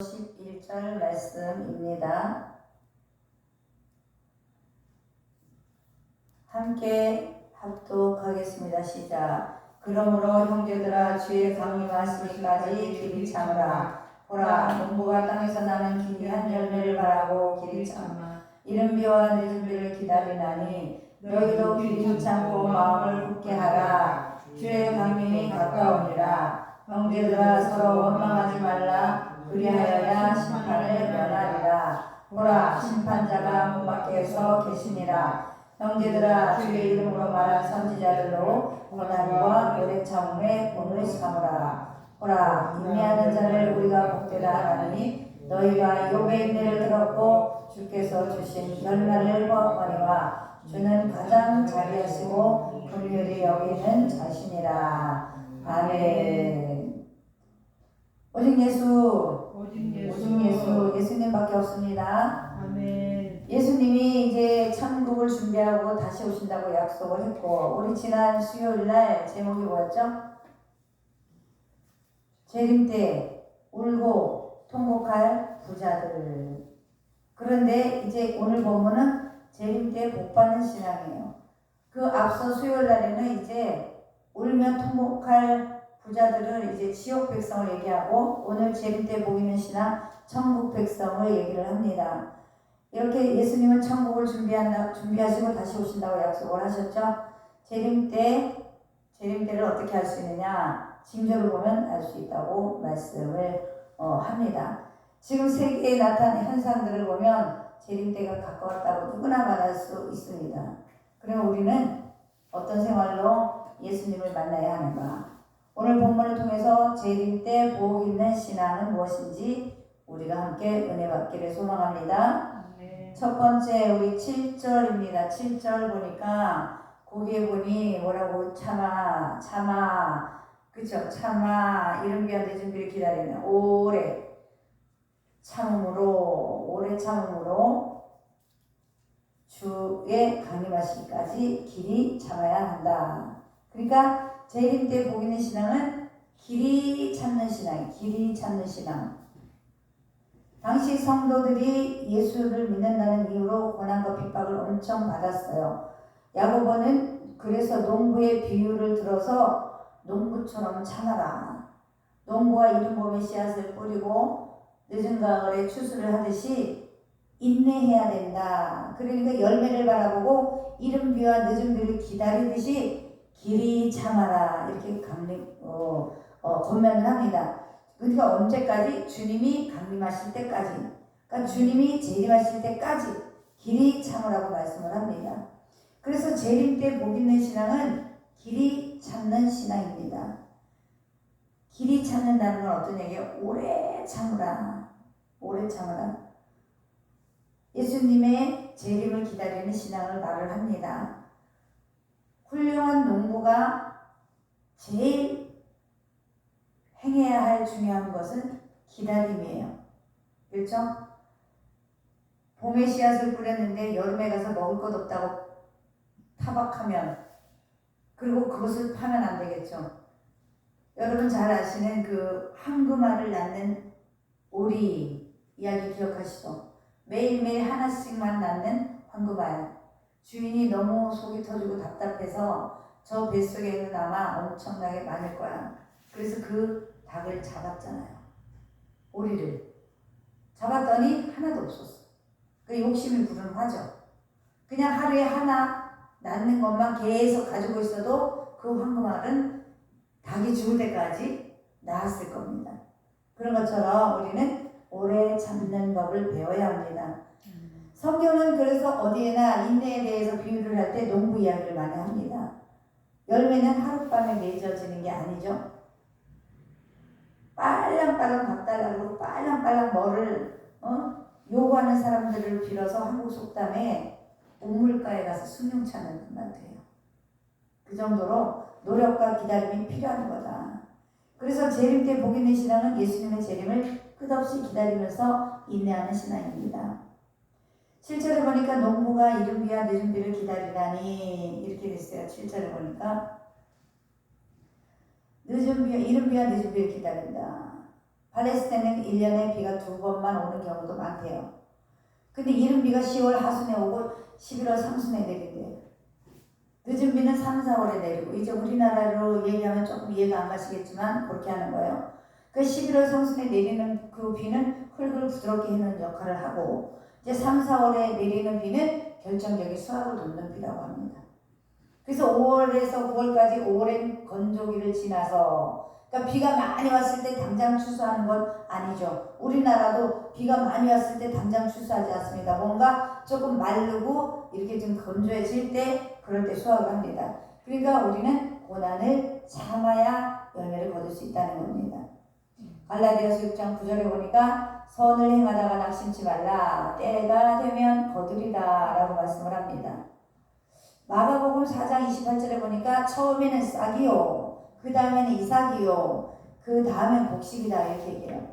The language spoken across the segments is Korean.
11절 말씀입니다. 함께 합독하겠습니다. 시작. 그러므로 형제들아 주의 강림하시기까지 길이 참으라. 보라, 농부가 땅에서 나는 기이한 열매를 바라고 길이 참아 이른 비와 늦은 비를 기다리나니 너희도 길이 참고 마음을 굳게 하라. 주의 강림이 가까우니라. 형제들아 서로 원망하지 말라. 그리하여야 심판을 면하리라. 보라, 심판자가 문 밖에서 계시니라. 형제들아 주의 이름으로 말한 선지자들로 고난과 오래 참음에 본을 삼으라. 보라, 인내하는 자를 우리가 복되다 하나니 너희가 욥의 인내를 들었고 주께서 주신 결말을 보았거니와 주는 가장 자비하시고 긍휼히 여기는 자신이라. 아멘. 오직 예수, 예수님밖에 없습니다. 아멘. 예수님이 이제 천국을 준비하고 다시 오신다고 약속을 했고, 우리 지난 수요일날 제목이 뭐였죠? 재림 때 울고 통곡할 부자들. 그런데 이제 오늘 본문은 재림 때 복받는 신앙이에요. 그 앞서 수요일날에는 이제 울며 통곡할 부자들을 이제 지옥 백성을 얘기하고, 오늘 재림 때 보이는 신앙 천국 백성을 얘기를 합니다. 이렇게 예수님은 천국을 준비하시고 다시 오신다고 약속을 하셨죠. 재림 때를 어떻게 할 수 있느냐? 징조를 보면 알 수 있다고 말씀을 합니다. 지금 세계에 나타난 현상들을 보면 재림 때가 가까웠다고 누구나 말할 수 있습니다. 그럼 우리는 어떤 생활로 예수님을 만나야 하는가? 오늘 본문을 통해서 재림 때 복 있는 신앙은 무엇인지 우리가 함께 은혜 받기를 소망합니다. 첫 번째 우리 7절입니다. 7절 보니까 거기에 보니 뭐라고 참아 그쵸? 참아 이른 비와 늦은 비를 기다리는 오래 참음으로 주의 강림하시기까지 길이 참아야 한다. 그러니까 재림 때 복 있는 신앙은 길이 참는 신앙. 당시 성도들이 예수를 믿는다는 이유로 고난과 핍박을 엄청 받았어요. 야고보는 그래서 농부의 비유를 들어서 농부처럼 참아라. 농부가 이른 봄에 씨앗을 뿌리고 늦은 가을에 추수를 하듯이 인내해야 된다. 그러니까 열매를 바라보고 이른 비와 늦은 비를 기다리듯이 길이 참아라. 이렇게 권면을 합니다. 그러니까 언제까지? 주님이 강림하실 때까지. 그러니까 주님이 재림하실 때까지 길이 참으라고 말씀을 합니다. 그래서 재림 때 복 있는 신앙은 길이 참는 신앙입니다. 길이 참는다는 건 어떤 얘기예요? 오래 참으라. 예수님의 재림을 기다리는 신앙을 말을 합니다. 훌륭한 농부가 제일 행해야 할 중요한 것은 기다림이에요. 그렇죠? 봄에 씨앗을 뿌렸는데 여름에 가서 먹을 것 없다고 타박하면, 그리고 그것을 파면 안 되겠죠. 여러분 잘 아시는 그 황금알을 낳는 오리 이야기 기억하시죠? 매일매일 하나씩만 낳는 황금알. 주인이 너무 속이 터지고 답답해서 저 뱃속에는 아마 엄청나게 많을 거야. 그래서 그 닭을 잡았잖아요. 오리를 잡았더니 하나도 없었어. 그 욕심이 부른 화죠. 그냥 하루에 하나 낳는 것만 계속 가지고 있어도 그 황금알은 닭이 죽을 때까지 낳았을 겁니다. 그런 것처럼 우리는 오래 참는 법을 배워야 합니다. 성경은 그래서 어디에나 인내에 대해서 비유를 할 때 농부 이야기를 많이 합니다. 열매는 하룻밤에 맺어지는 게 아니죠. 빨랑빨랑 박달라고 빨랑빨랑 뭐를 요구하는 사람들을 빌어서 한국 속담에 우물가에 가서 수늉 차는 말 돼요. 그 정도로 노력과 기다림이 필요한 거다. 그래서 재림 때 복 있는 신앙은 예수님의 재림을 끝없이 기다리면서 인내하는 신앙입니다. 7절에 보니까 농부가 이른 비와 늦은 비를 기다리다니 이렇게 됐어요. 7절에 보니까 이른 비와 늦은 비를 기다린다. 팔레스타인은 1년에 비가 2번만 오는 경우도 많대요. 근데 이른 비가 10월 하순에 오고 11월 상순에 내린대요. 늦은 비는 3, 4월에 내리고, 이제 우리나라로 얘기하면 조금 이해가 안 가시겠지만 그렇게 하는 거예요. 그 11월 상순에 내리는 그 비는 흙을 부드럽게 해놓는 역할을 하고, 이제 3, 4월에 내리는 비는 결정적인 수확을 돕는 비라고 합니다. 그래서 5월에서 9월까지, 5월엔 건조기를 지나서, 그러니까 비가 많이 왔을 때 당장 추수하는 건 아니죠. 우리나라도 비가 많이 왔을 때 당장 추수하지 않습니다. 뭔가 조금 마르고 이렇게 좀 건조해질 때, 그럴 때 수확을 합니다. 그러니까 우리는 고난을 참아야 열매를 거둘 수 있다는 겁니다. 갈라디아서 6장 9절에 보니까 선을 행하다가 낙심치 말라, 때가 되면 거두리다 라고 말씀을 합니다. 마가복음 4장 28절에 보니까 처음에는 싹이요, 그 다음에는 이삭이요, 그 다음엔 곡식이다 이렇게 얘기해요.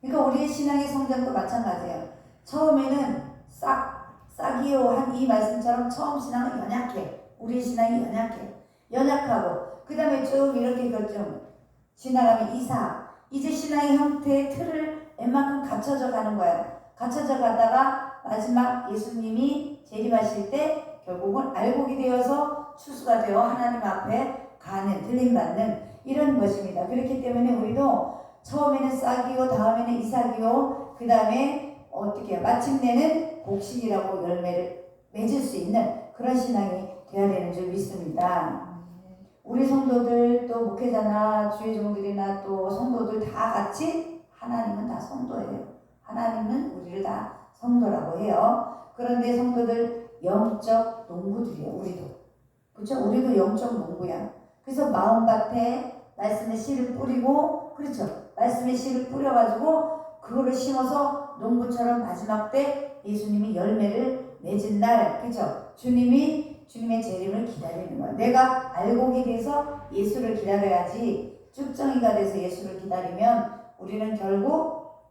그러니까 우리의 신앙의 성장도 마찬가지예요. 처음에는 싹이요 한 이 말씀처럼 처음 신앙은 연약해. 우리의 신앙이 연약하고 그 다음에 쭉 이렇게 좀 지나가면 이삭, 이제 신앙의 형태의 틀을 웬만큼 갖춰져 가는 거예요. 갖춰져 가다가 마지막 예수님이 재림하실 때 결국은 알곡이 되어서 추수가 되어 하나님 앞에 가는, 들림받는 이런 것입니다. 그렇기 때문에 우리도 처음에는 싹이요, 다음에는 이삭이요, 그 다음에 어떻게 마침내는 곡식이라고 열매를 맺을 수 있는 그런 신앙이 되어야 되는 줄 믿습니다. 우리 성도들, 또 목회자나 주의 종들이나 또 성도들 다 같이 하나님은 다 성도예요. 하나님은 우리를 다 성도라고 해요. 그런데 성도들 영적 농부들이에요. 우리도. 그렇죠? 우리도 영적 농부야. 그래서 마음밭에 말씀의 씨를 뿌리고, 그렇죠? 말씀의 씨를 뿌려가지고 그거를 심어서 농부처럼 마지막 때 예수님이 열매를 맺은 날, 그렇죠? 주님의 재림을 기다리는 거야. 내가 알곡이 돼서 예수를 기다려야지, 쭉정이가 돼서 예수를 기다리면 우리는 결국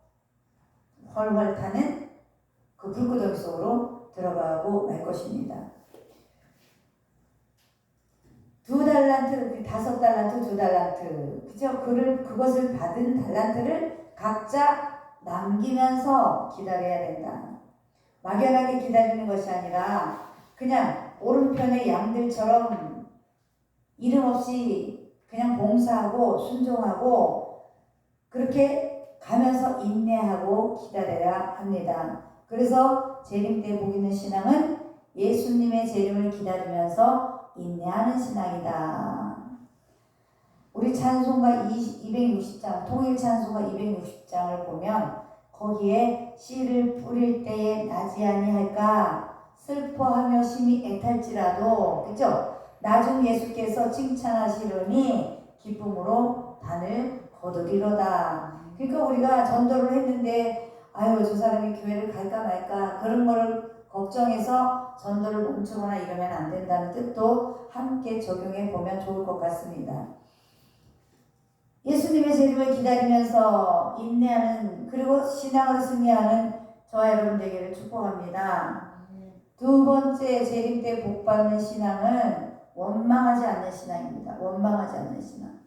훨훨 타는 그 불구덩이 속으로 들어가고 말 것입니다. 2달란트, 5달란트, 2달란트, 그죠? 그것을 받은 달란트를 각자 남기면서 기다려야 된다. 막연하게 기다리는 것이 아니라 그냥 오른편의 양들처럼 이름 없이 그냥 봉사하고 순종하고 그렇게 가면서 인내하고 기다려야 합니다. 그래서 재림 때 복 있는 신앙은 예수님의 재림을 기다리면서 인내하는 신앙이다. 우리 찬송가 260장, 통일 찬송가 260장을 보면 거기에 씨를 뿌릴 때에 나지 아니할까, 슬퍼하며 심히 애탈지라도, 그죠? 나중 예수께서 칭찬하시려니 기쁨으로 단을 거두리로다. 그러니까 우리가 전도를 했는데 아유 저 사람이 교회를 갈까 말까 그런 걸 걱정해서 전도를 멈추거나 이러면 안 된다는 뜻도 함께 적용해 보면 좋을 것 같습니다. 예수님의 재림을 기다리면서 인내하는, 그리고 신앙을 승리하는 저와 여러분 되기를 축복합니다. 두 번째 재림 때 복받는 신앙은 원망하지 않는 신앙입니다. 원망하지 않는 신앙.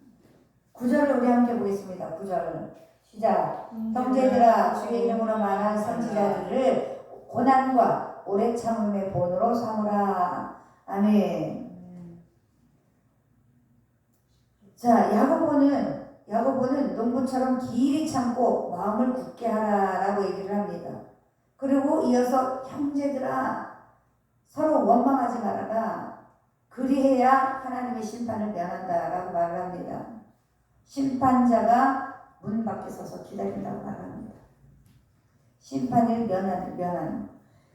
9절을 우리 함께 보겠습니다. 9절 시작. 형제들아 주의 이름으로 말한 선지자들을 고난과 오래 참음의 본으로 삼으라. 아멘. 자, 야고보는 농부처럼 길이 참고 마음을 굳게 하라라고 얘기를 합니다. 그리고 이어서 형제들아 서로 원망하지 말아라. 그리해야 하나님의 심판을 면한다라고 말을 합니다. 심판자가 문 밖에 서서 기다린다고 말합니다. 심판을 면하는.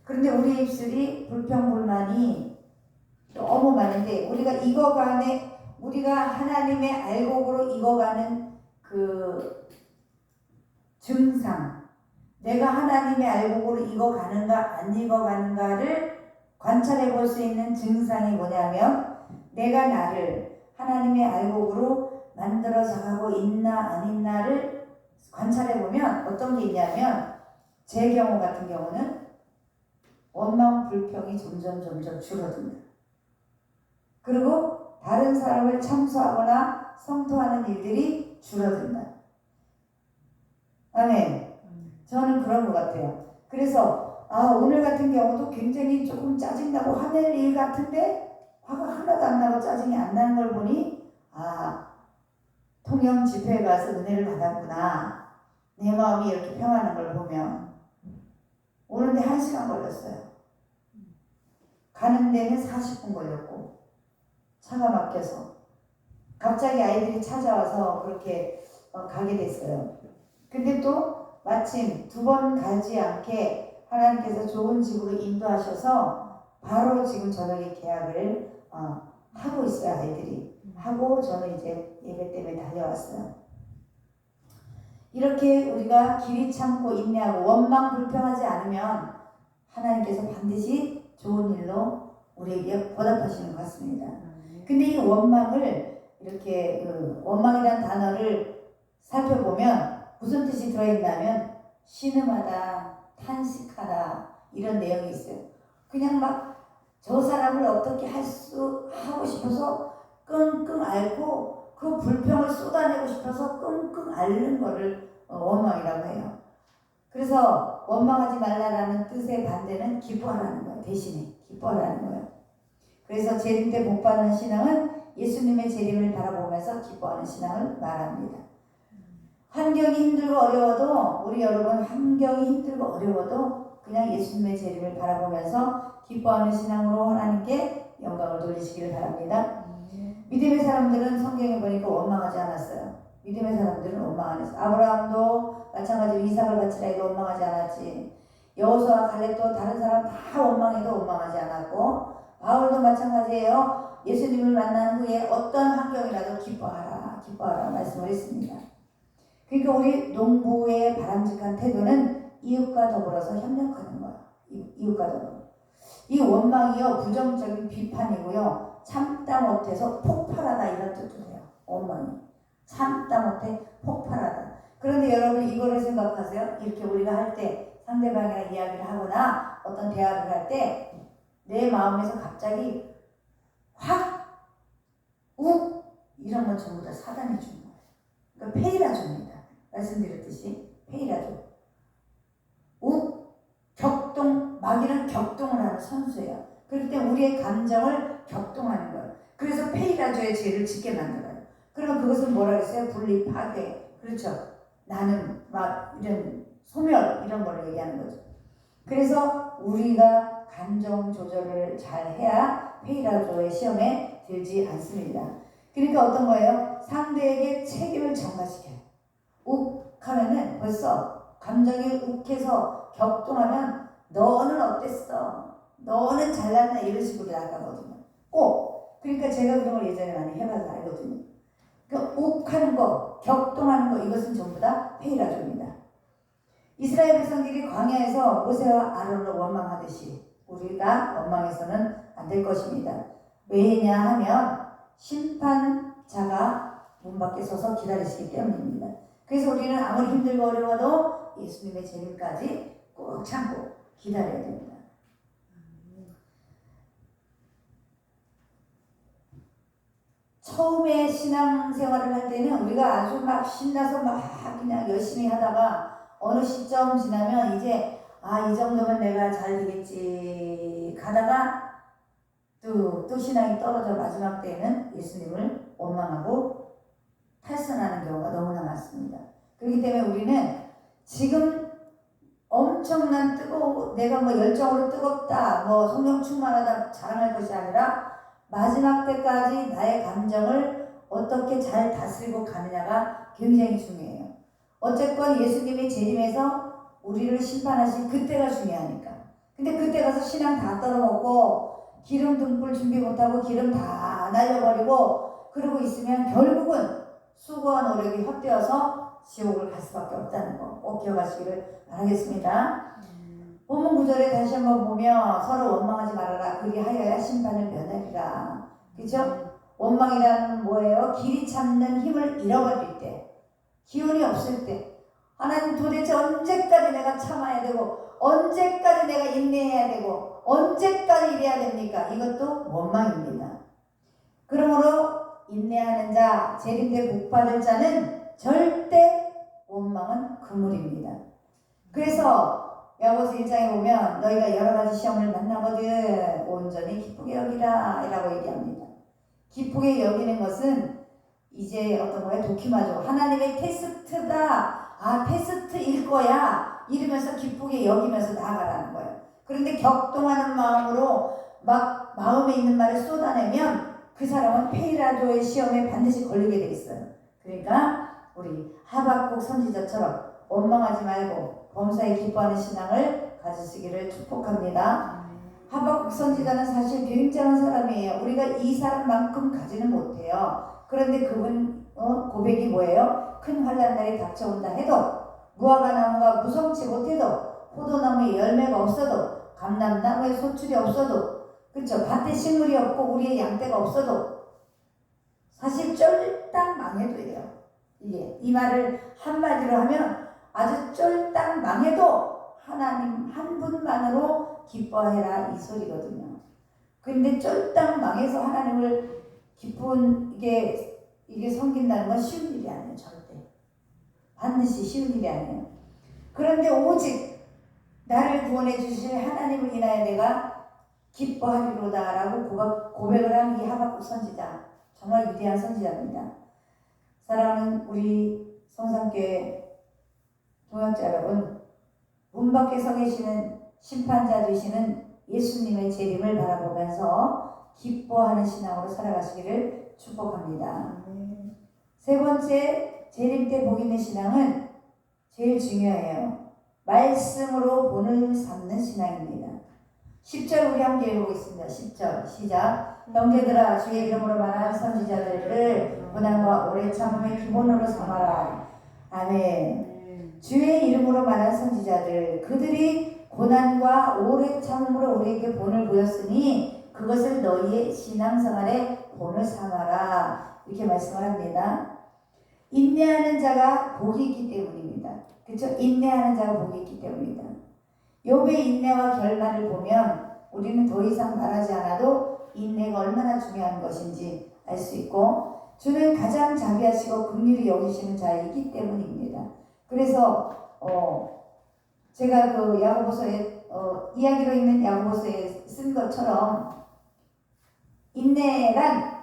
그런데 우리 입술이 불평불만이 너무 많은데 우리가 하나님의 알곡으로 익어가는 그 증상, 내가 하나님의 알곡으로 익어가는가 안 익어가는가를 관찰해 볼 수 있는 증상이 뭐냐면, 내가 나를 하나님의 알곡으로 만들어져 가고 있나 안 있나를 관찰해 보면 어떤 게 있냐면, 제 경우 같은 경우는 원망 불평이 점점 줄어듭니다. 그리고 다른 사람을 참소하거나 성토하는 일들이 줄어든다. 아멘. 저는 그런 것 같아요. 그래서 오늘 같은 경우도 굉장히 조금 짜증나고 화낼 일 같은데 화가 하나도 안 나고 짜증이 안 나는 걸 보니 통영 집회에 가서 은혜를 받았구나. 내 마음이 이렇게 평안한 걸 보면 오는데 1시간 걸렸어요. 가는 데는 40분 걸렸고 차가 막혀서 갑자기 아이들이 찾아와서 그렇게 가게 됐어요. 근데 또 마침 2번 가지 않게 하나님께서 좋은 집으로 인도하셔서 바로 지금 저녁에 계약을 하고 있어요. 아이들이 하고 저는 이제 예배 때문에 달려왔어요. 이렇게 우리가 길이 참고 인내하고 원망 불평하지 않으면 하나님께서 반드시 좋은 일로 우리에게 보답하시는 것 같습니다. 근데 이 원망을 이렇게 원망이라는 단어를 살펴보면 무슨 뜻이 들어있냐면 신음하다, 탄식하다 이런 내용이 있어요. 그냥 막 저 사람을 어떻게 하고 싶어서 끙끙 앓고 그 불평을 쏟아내고 싶어서 끙끙 앓는 거를 원망이라고 해요. 그래서 원망하지 말라라는 뜻의 반대는 기뻐하라는 거예요. 대신에 기뻐하라는 거예요. 그래서 재림 때 복받는 신앙은 예수님의 재림을 바라보면서 기뻐하는 신앙을 말합니다. 환경이 힘들고 어려워도 우리 여러분 환경이 힘들고 어려워도 그냥 예수님의 재림을 바라보면서 기뻐하는 신앙으로 하나님께 영광을 돌리시기를 바랍니다. 믿음의 사람들은 성경에 보니까 원망하지 않았어요. 믿음의 사람들은 원망 안 했어요. 아브라함도 마찬가지로 이삭을 바치라 해도 원망하지 않았지. 여호수아와 갈렙도 다른 사람 다 원망해도 원망하지 않았고 바울도 마찬가지예요. 예수님을 만난 후에 어떤 환경이라도 기뻐하라 말씀을 했습니다. 그러니까 우리 농부의 바람직한 태도는 이웃과 더불어서 협력하는 거야. 이웃과 더불어. 이 원망이요 부정적인 비판이고요. 참다 못해서 폭발하다 이런 뜻도 돼요. 원망이. 참다 못해 폭발하다. 그런데 여러분 이거를 생각하세요. 이렇게 우리가 할 때 상대방이랑 이야기를 하거나 어떤 대화를 할 때 내 마음에서 갑자기 확 이런 건 전부 다 사단이 주는 거예요. 그러니까 페이라조입니다. 말씀드렸듯이 페이라조. 격동, 마귀는 격동을 하는 선수예요. 그렇기 때문에 우리의 감정을 격동하는 거예요. 그래서 페이라조의 죄를 짓게 만들어요. 그러면 그것은 뭐라 했어요? 분리, 파괴. 그렇죠. 나는 막 이런 소멸 이런 걸 얘기하는 거죠. 그래서 우리가 감정 조절을 잘 해야 페이라조의 시험에 들지 않습니다. 그러니까 어떤 거예요? 상대에게 책임을 전가시켜요. 욱하면은 벌써 감정이 욱해서 격동하면 너는 어땠어? 너는 잘났나? 이런 식으로 나가거든요. 꼭. 그러니까 제가 그런 걸 예전에 많이 해봐서 알거든요. 그러니까 욱하는 거, 격동하는 거 이것은 전부 다 페이라조입니다. 이스라엘 백성들이 광야에서 모세와 아론을 원망하듯이 우리가 원망해서는 안 될 것입니다. 왜냐 하면 심판자가 문 밖에 서서 기다리시기 때문입니다. 그래서 우리는 아무리 힘들고 어려워도 예수님의 재림까지 꼭 참고 기다려야 됩니다. 처음에 신앙생활을 할 때는 우리가 아주 막 신나서 막 그냥 열심히 하다가 어느 시점 지나면 이제 이 정도면 내가 잘 되겠지 가다가 또 신앙이 떨어져 마지막 때에는 예수님을 원망하고 탈선하는 경우가 너무나 많습니다. 그렇기 때문에 우리는 지금 엄청난 내가 열정으로 뜨겁다, 성령 충만하다 자랑할 것이 아니라 마지막 때까지 나의 감정을 어떻게 잘 다스리고 가느냐가 굉장히 중요해요. 어쨌건 예수님이 재림해서 우리를 심판하신 그때가 중요하니까. 근데 그때 가서 신앙 다 떨어먹고 기름 등불 준비 못하고 기름 다 날려버리고 그러고 있으면 결국은 수고한 노력이 헛되어서 지옥을 갈 수밖에 없다는 거 꼭 기억하시기를 바라겠습니다. 본문 9절에 다시 한번 보면 서로 원망하지 말아라. 그리하여야 심판을 면하리라. 그죠? 원망이라는 뭐예요? 길이 참는 힘을 잃어버릴 때, 기운이 없을 때, 하나님 도대체 언제까지 내가 참아야 되고 언제까지 내가 인내해야 되고 언제까지 이래야 됩니까? 이것도 원망입니다. 그러므로 인내하는 자, 재림 때 복받을 자는 절대 원망은 그물입니다. 그래서 야고보서 1장에 보면 너희가 여러 가지 시험을 만나거든 온전히 기쁘게 여기라 라고 얘기합니다. 기쁘게 여기는 것은 이제 어떤 거예요? 도키마죠. 하나님의 테스트다. 아, 테스트일 거야. 이러면서 기쁘게 여기면서 나아가라는 거예요. 그런데 격동하는 마음으로 막 마음에 있는 말을 쏟아내면 그 사람은 페이라도의 시험에 반드시 걸리게 돼 있어요. 그러니까 우리 하박국 선지자처럼 원망하지 말고 범사에 기뻐하는 신앙을 가지시기를 축복합니다. 하박국 선지자는 사실 굉장한 사람이에요. 우리가 이 사람만큼 가지는 못해요. 그런데 그분 고백이 뭐예요? 큰 환난날이 닥쳐온다 해도 무화과 나무가 무성치 못해도 포도나무에 열매가 없어도 감람나무에 소출이 없어도 그렇죠. 밭에 식물이 없고 우리의 양떼가 없어도 사실 쫄딱 망해도 돼요. 이 말을 한마디로 하면 아주 쫄딱 망해도 하나님 한 분만으로 기뻐해라 이 소리거든요. 근데 쫄딱 망해서 하나님을 기쁜 이게 섬긴다는 건 쉬운 일이 아니에요. 절대. 반드시 쉬운 일이 아니에요. 그런데 오직 나를 구원해 주실 하나님을 인하여 내가 기뻐하리로다 라고 고백을 한 이 하박국 선지자, 정말 위대한 선지자입니다. 사랑하는 우리 성산교회 동역자 여러분, 문 밖에 서 계시는 심판자 되시는 예수님의 재림을 바라보면서 기뻐하는 신앙으로 살아가시기를 축복합니다. 세 번째, 재림 때 복 있는 신앙은 제일 중요해요. 말씀으로 본을 삼는 신앙입니다. 10절 우리 함께 읽어보겠습니다. 10절 시작. 형제들아 주의 이름으로 말한 선지자들을 고난과 오래 참음의 기본으로 삼아라. 아멘. 주의 이름으로 말한 선지자들 그들이 고난과 오래 참음으로 우리에게 본을 보였으니 그것을 너희의 신앙생활의 본을 삼아라. 이렇게 말씀을 합니다. 인내하는 자가 복이 있기 때문입니다. 그렇죠? 인내하는 자가 복이 있기 때문입니다. 욥의 인내와 결말을 보면 우리는 더 이상 말하지 않아도 인내가 얼마나 중요한 것인지 알 수 있고 주는 가장 자비하시고 긍휼히 여기시는 자이기 때문입니다. 그래서 제가 그 야고보서에 이야기로 있는 야고보서에 쓴 것처럼 인내란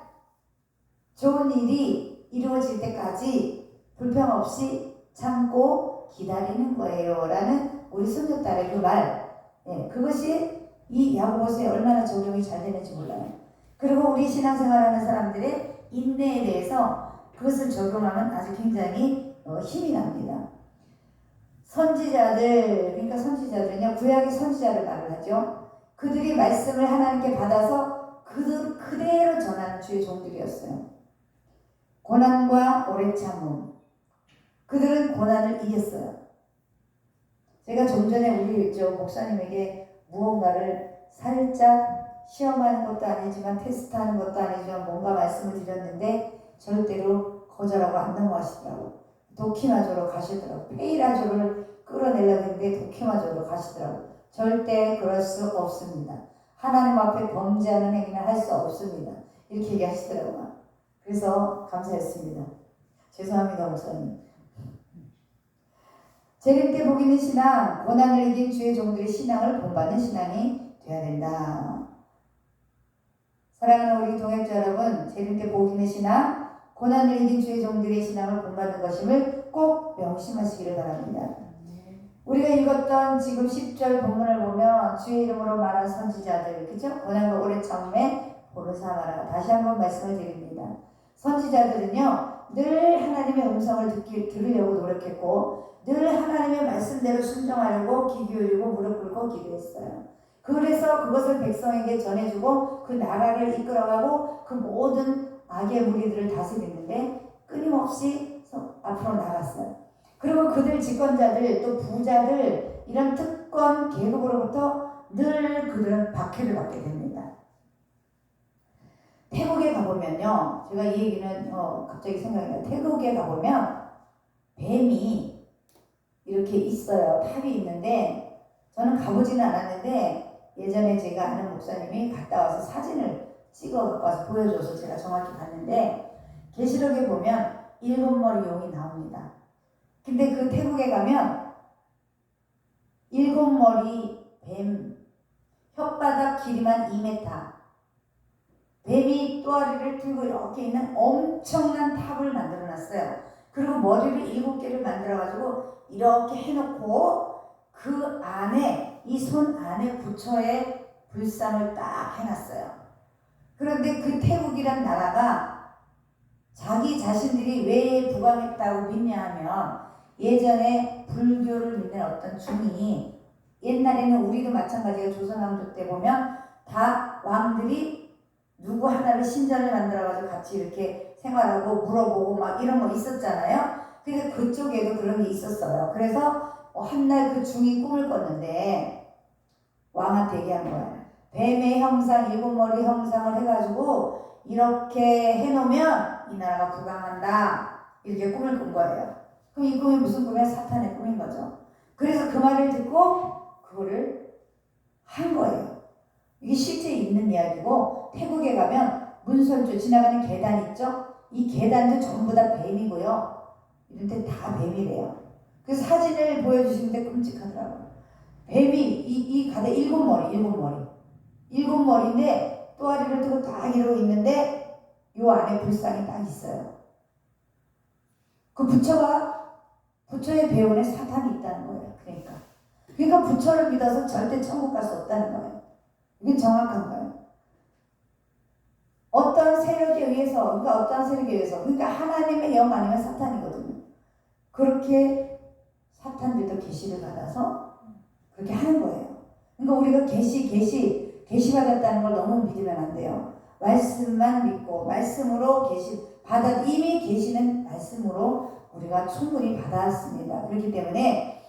좋은 일이 이루어질 때까지 불평 없이 참고 기다리는 거예요 라는 우리 손녀딸의 그 말, 그것이 이 야고보서에 얼마나 적용이 잘 되는지 몰라요. 그리고 우리 신앙생활하는 사람들의 인내에 대해서 그것을 적용하면 아주 굉장히 힘이 납니다. 선지자들, 그러니까 선지자들은요, 구약의 선지자를 말을 하죠. 그들이 말씀을 하나님께 받아서 그대로 전하는 주의 종들이었어요. 고난과 오래 참음. 그들은 고난을 이겼어요. 제가 좀 전에 우리 목사님에게 무언가를 살짝 시험하는 것도 아니지만 테스트하는 것도 아니지만 뭔가 말씀을 드렸는데 절대로 거절하고 안 넘어가시더라고요. 도키마조로 가시더라고요. 페이라조를 끌어내려고 했는데 도키마조로 가시더라고요. 절대 그럴 수 없습니다. 하나님 앞에 범죄하는 행위는 할 수 없습니다. 이렇게 얘기하시더라고요. 그래서 감사했습니다. 죄송합니다, 목사님. 재림 때 복 있는 신앙, 고난을 이긴 주의 종들의 신앙을 본받는 신앙이 되어야 된다. 사랑하는 우리 동역자 여러분, 재림 때 복 있는 신앙, 고난을 이긴 주의 종들의 신앙을 본받는 것임을 꼭 명심하시기를 바랍니다. 우리가 읽었던 지금 10절 본문을 보면 주의 이름으로 말한 선지자들, 그죠? 고난과 오래 참음에 본을 삼아라. 다시 한번 말씀을 드립니다. 선지자들은요, 늘 하나님의 음성을 들으려고 노력했고 늘 하나님의 말씀대로 순종하려고 귀 기울이고 무릎 꿇고 기도했어요. 그래서 그것을 백성에게 전해주고 그 나라를 이끌어가고 그 모든 악의 무리들을 다스리는데 끊임없이 앞으로 나갔어요. 그리고 그들 집권자들 또 부자들 이런 특권 계급으로부터 늘 그들은 박해를 받게 됩니다. 태국에 가보면요, 제가 이 얘기는 갑자기 생각이 나요. 태국에 가보면 뱀이 이렇게 있어요. 탑이 있는데 저는 가보지는 않았는데 예전에 제가 아는 목사님이 갔다 와서 사진을 찍어 갖고 와서 보여줘서 제가 정확히 봤는데 계시록에 보면 7머리 용이 나옵니다. 근데 그 태국에 가면 7머리 뱀, 혓바닥 길이만 2m, 뱀이 또아리를 들고 이렇게 있는 엄청난 탑을 만들어 놨어요. 그리고 머리를 7개를 만들어 가지고 이렇게 해놓고 그 안에 이 손 안에 부처의 불상을 딱 해놨어요. 그런데 그 태국이란 나라가 자기 자신들이 왜 부강했다고 믿냐 하면 예전에 불교를 믿는 어떤 중이, 옛날에는 우리도 마찬가지로 조선왕조 때 보면 다 왕들이 누구 하나를 신전을 만들어가지고 같이 이렇게 생활하고 물어보고 막 이런 거 있었잖아요. 그래서 그쪽에도 그런 게 있었어요. 그래서 한날 그 중이 꿈을 꿨는데 왕한테 얘기한 거예요. 뱀의 형상, 7머리 형상을 해가지고 이렇게 해놓으면 이 나라가 부강한다. 이렇게 꿈을 꾼 거예요. 그럼 이 꿈이 무슨 꿈이야? 사탄의 꿈인 거죠. 그래서 그 말을 듣고 그거를 한 거예요. 이게 실제 있는 이야기고, 태국에 가면 문설주 지나가는 계단 있죠? 이 계단도 전부 다 뱀이고요. 이런 데 다 뱀이래요. 그래서 사진을 보여주시는데 끔찍하더라고요. 뱀이 이 가대 7머리인데 또아리를 뜨고 딱 이러고 있는데 요 안에 불상이 딱 있어요. 그 부처의 배운에 사탄이 있다는 거예요. 그러니까 부처를 믿어서 절대 천국 갈 수 없다는 거예요. 이게 정확한 거예요. 어떤 세력에 의해서, 그러니까 하나님의 영 아니면 사탄이거든요. 그렇게 사탄들도 계시를 받아서 그렇게 하는 거예요. 그러니까 우리가 계시 받았다는 걸 너무 믿으면 안 돼요. 말씀만 믿고 말씀으로 이미 계시는 말씀으로 우리가 충분히 받았습니다. 그렇기 때문에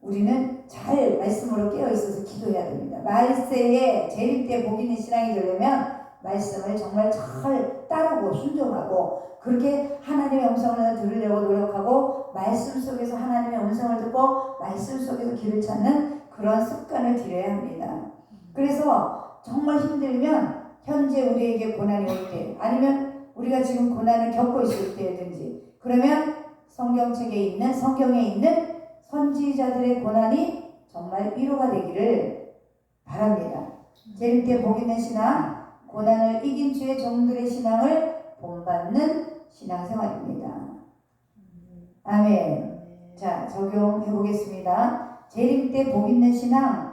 우리는 잘 말씀으로 깨어 있어서 기도해야 됩니다. 말세에 재림때 복 있는 신앙이 되려면 말씀을 정말 잘 따르고 순종하고 그렇게 하나님의 음성을 들으려고 노력하고 말씀 속에서 하나님의 음성을 듣고 말씀 속에서 길을 찾는 그런 습관을 들여야 합니다. 그래서 정말 힘들면 현재 우리에게 고난이 올 때, 아니면 우리가 지금 고난을 겪고 있을 때든지, 그러면 성경에 있는 선지자들의 고난이 정말 위로가 되기를 바랍니다. 재림때 복 있는 신앙, 고난을 이긴 주의 종들의 신앙을 본받는 신앙생활입니다. 아멘. 자, 적용해 보겠습니다. 재림때 복 있는 신앙.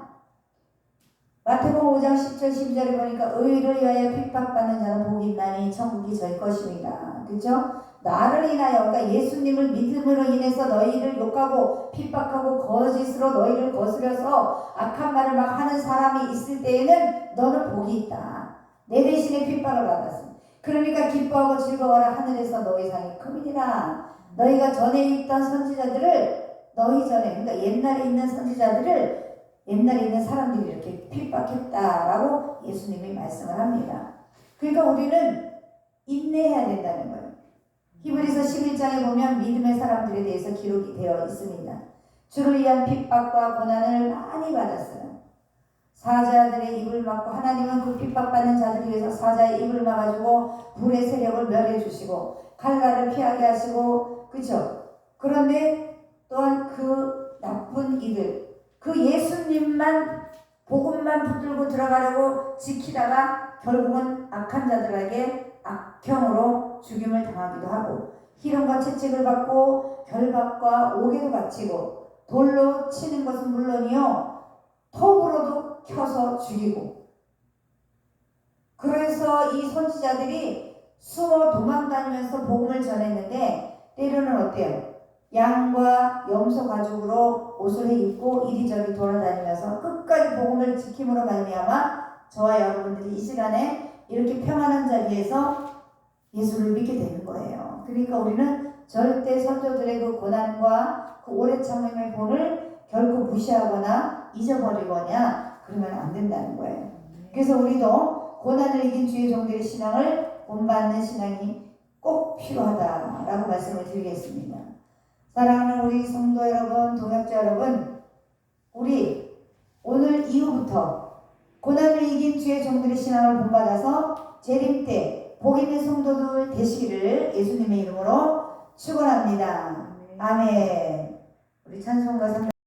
마태복음 5장 10절 12절에 보니까 의를 위하여 핍박받는 자는 복이 있나니 천국이 저희 것입니다. 그렇죠? 나를 인하여, 그러니까 예수님을 믿음으로 인해서 너희를 욕하고 핍박하고 거짓으로 너희를 거스려서 악한 말을 막 하는 사람이 있을 때에는 너는 복이 있다. 내 대신에 핍박을 받았습니다. 그러니까 기뻐하고 즐거워라. 하늘에서 너희 상이 큼이니라. 너희가 전에 있던 선지자들을, 그러니까 옛날에 있는 선지자들을 옛날에 있는 사람들이 이렇게 핍박했다라고 예수님이 말씀을 합니다. 그러니까 우리는 인내해야 된다는 거예요. 히브리서 11장에 보면 믿음의 사람들에 대해서 기록이 되어 있습니다. 주를 위한 핍박과 고난을 많이 받았어요. 사자들의 입을 막고, 하나님은 그 핍박받는 자들을 위해서 사자의 입을 막아주고 불의 세력을 멸해 주시고 칼날을 피하게 하시고, 그렇죠? 그런데 또한 그 나쁜 이들, 그 예수님만 복음만 붙들고 들어가려고 지키다가 결국은 악한 자들에게 악형으로 죽임을 당하기도 하고, 희롱과 채찍을 받고 결박과 옥에도 갇히고, 돌로 치는 것은 물론이요 톱으로도 켜서 죽이고, 그래서 이 선지자들이 숨어 도망다니면서 복음을 전했는데 때로는 어때요? 양과 염소 가죽으로 옷을 입고 이리저리 돌아다니면서 끝까지 복음을 지킴으로 말미암아 저와 여러분들이 이 시간에 이렇게 평안한 자리에서 예수를 믿게 되는 거예요. 그러니까 우리는 절대 선조들의 그 고난과 그 오래 참음의 본을 결코 무시하거나 잊어버리거나 그러면 안 된다는 거예요. 그래서 우리도 고난을 이긴 주의 종들의 신앙을 본받는 신앙이 꼭 필요하다라고 말씀을 드리겠습니다. 사랑하는 우리 성도 여러분, 동역자 여러분, 우리 오늘 이후부터 고난을 이긴 주의 종들의 신앙을 본받아서 재림 때 복 있는 성도들 되시기를 예수님의 이름으로 축원합니다. 아멘. 우리 찬송가